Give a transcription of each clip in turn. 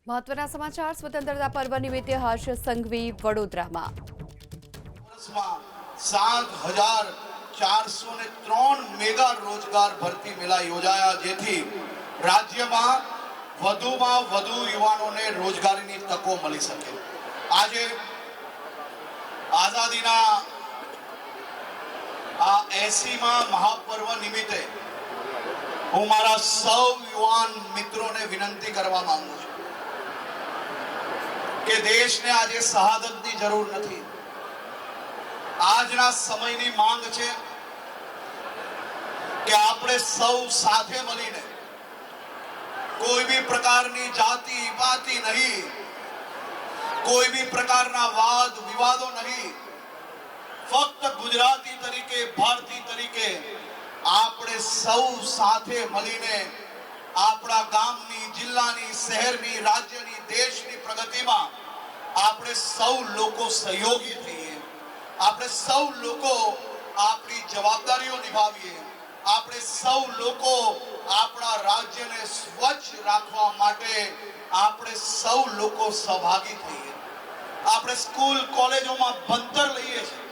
મહત્વના સમાચાર સ્વતંત્રતા પર્વ નિમિત્તે હાસ્ય સંઘવી વડોદરામાં 7,403 મેગા રોજગાર ભરતી મેળા યોજાયા, જેથી રાજ્યમાં વધુમાં વધુ યુવાનોને રોજગારીની તકો મળી શકે। આજે આઝાદીના આ 80મા મહાપર્વ નિમિત્તે હું મારા સૌ યુવાન મિત્રોને વિનંતી કરવા માંગુ છું કે દેશને આજે શહાદતની જરૂર નથી। આજના સમયની માંગ છે કે આપણે સૌ સાથે મળીને કોઈ भी પ્રકારની જાતિ પાતિ નહીં, કોઈ भी પ્રકારના વાદ વિવાદો નહીં, ફક્ત ગુજરાતી તરીકે ભારતીય તરીકે આપણે સૌ સાથે મળીને આપણા ગામની, જિલ્લાની, શહેરની, રાજ્યની, દેશની પ્રગતિમાં આપણે સૌ લોકો સહયોગી થઈએ। આપણે સૌ લોકો આપણી જવાબદારીઓ નિભાવીએ। આપણે સૌ લોકો આપણા રાજ્યને સ્વચ્છ રાખવા માટે આપણે સૌ લોકો સહભાગી થઈએ। આપણે સ્કૂલ કોલેજોમાં ભણતર લઈએ છીએ,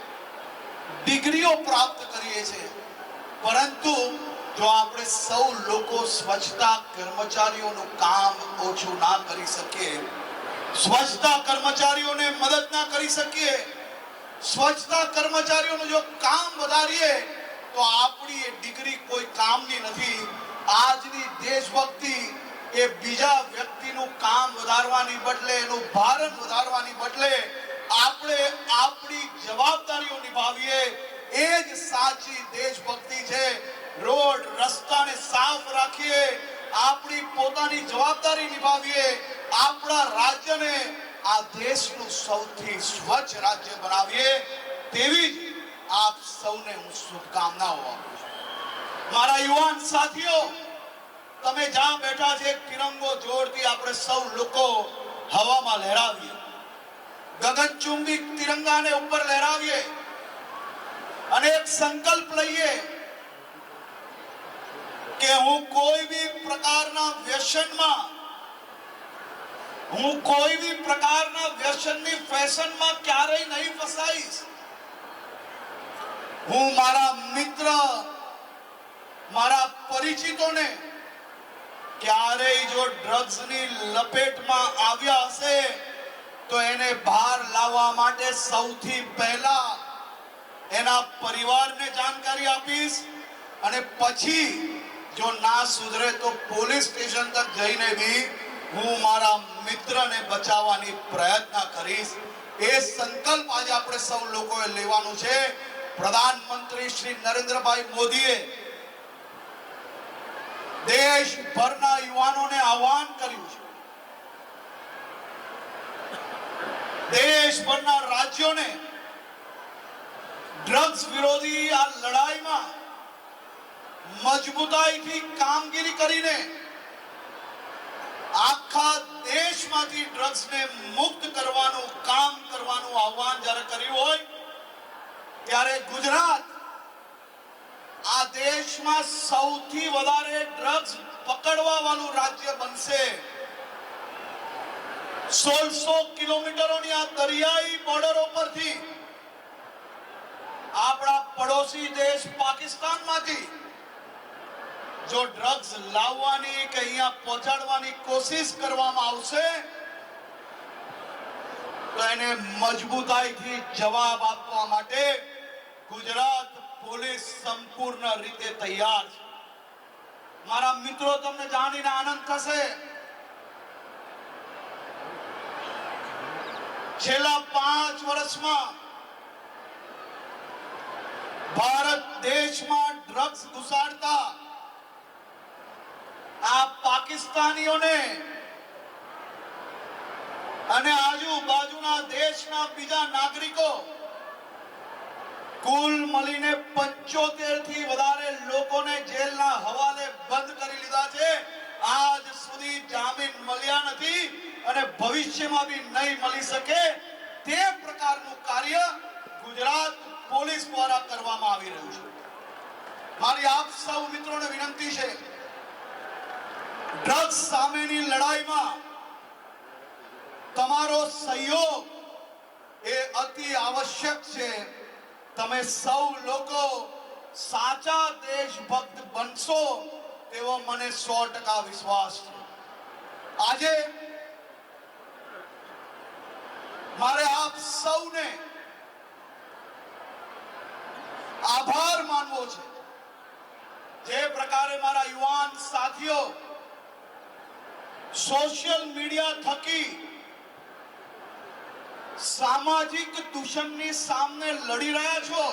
ડિગ્રીઓ પ્રાપ્ત કરીએ છીએ, પરંતુ જો આપણે સૌ લોકો સ્વચ્છતા કર્મચારીઓનું કામ ઓછું ના કરી શકીએ, સ્વચ્છતા કર્મચારીઓને મદદ ના કરી શકીએ, સ્વચ્છતા કર્મચારીઓનું જો કામ વધારીએ તો આપણી એ ડિગ્રી કોઈ કામની નથી। આજની દેશભક્તિ એ બીજા વ્યક્તિનું કામ વધારવાની બદલે, એનું ભારણ વધારવાની બદલે આપણે આપણી જવાબદારીઓ નિભાવીએ, એ જ સાચી દેશભક્તિ છે। રોડ રસ્તાને સાફ રાખીએ, આપણી પોતાની જવાબદારી નિભાવીએ, આપણા રાજ્યને આ દેશનું સૌથી સ્વચ્છ રાજ્ય બનાવીએ, તેવી જ આપ સૌને હું શુભકામનાઓ આપું છું। મારા યુવાન સાથીઓ, તમે જ્યાં બેઠા છે, તિરંગો જોરથી આપણે સૌ લોકો હવામાં લહેરાવીએ, ગગનચુંબી તિરંગાને ઉપર લહેરાવીએ અને એક સંકલ્પ લઈએ કે હું કોઈ भी પ્રકારના વ્યસનમાં, હું કોઈ भी પ્રકારના વ્યસનની ફેશનમાં ક્યારેય નહીં ફસાઈશ। હું મારા મિત્ર, મારા પરિચિતોને ક્યારેય જો ડ્રગ્સની લપેટમાં આવ્યા હશે તો એને બહાર લાવવા માટે સૌથી પહેલા એના પરિવારને જાણકારી આપીશ અને પછી જો ના સુધરે તો પોલીસ સ્ટેશન તક જઈને भी હું મારા મિત્રને બચાવવાની પ્રયત્ન કરીશ। એ સંકલ્પ આજે આપણે સૌ લોકોએ લેવાનું છે। પ્રધાનમંત્રી શ્રી નરેન્દ્રભાઈ મોદીએ દેશભરના યુવાનોને આહ્વાન કર્યું છે, દેશભરના રાજ્યોને ડ્રગ્સ વિરોધી આ લડાઈમાં મજબૂતાઈથી કામગીરી કરીને આખા દેશમાંથી ડ્રગ્સને મુક્ત કરવાનું કામ કરવાનું આહ્વાન જ્યારે કર્યું હોય ત્યારે ગુજરાત આ દેશમાં સૌથી વધારે ડ્રગ્સ પકડવા વાળું રાજ્ય બનશે। 1600 કિલોમીટરોની આ દરિયાઈ બોર્ડરો પરથી આપણા પડોશી દેશ પાકિસ્તાનમાંથી જો ડ્રગ્સ લાવવાની કે અહીંયા પહોંચાડવાની કોશિશ કરવામાં આવશે તો એને મજબૂતાઈથી જવાબ આપવા માટે ગુજરાત પોલીસ સંપૂર્ણ રીતે તૈયાર છે। મારા મિત્રો, તમને જાણીને આનંદ થશે, છેલ્લા 5 વર્ષમાં ભારત દેશમાં ડ્રગ્સ ઘુસાડતા આ પાકિસ્તાનીઓને અને આજુબાજુના દેશના બીજા નાગરિકો કુલ મળીને 75 થી વધારે લોકોને જેલના હવાલે બંધ કરી લીધા છે। આજ સુધી જામીન મળ્યા નથી અને ભવિષ્યમાં भी નહીં મળી શકે તે પ્રકારનું કાર્ય ગુજરાત પોલીસ દ્વારા કરવામાં આવી રહ્યું છે। મારી આપ સૌ મિત્રોને વિનંતી છે, ડ્રગ્સ સામેની લડાઈમાં તમારો સહયોગ એ અતિ આવશ્યક છે. તમે સૌ લોકો સાચા દેશભક્ત બનશો તેવો મને 100% વિશ્વાસ છે. આજે મારે આપ સૌને આભાર માનવો છે. જે પ્રકારે મારા યુવાન સાથીઓ સોશિયલ મીડિયા થકી સામાજિક દૂષણની સામે લડી રહ્યા છો,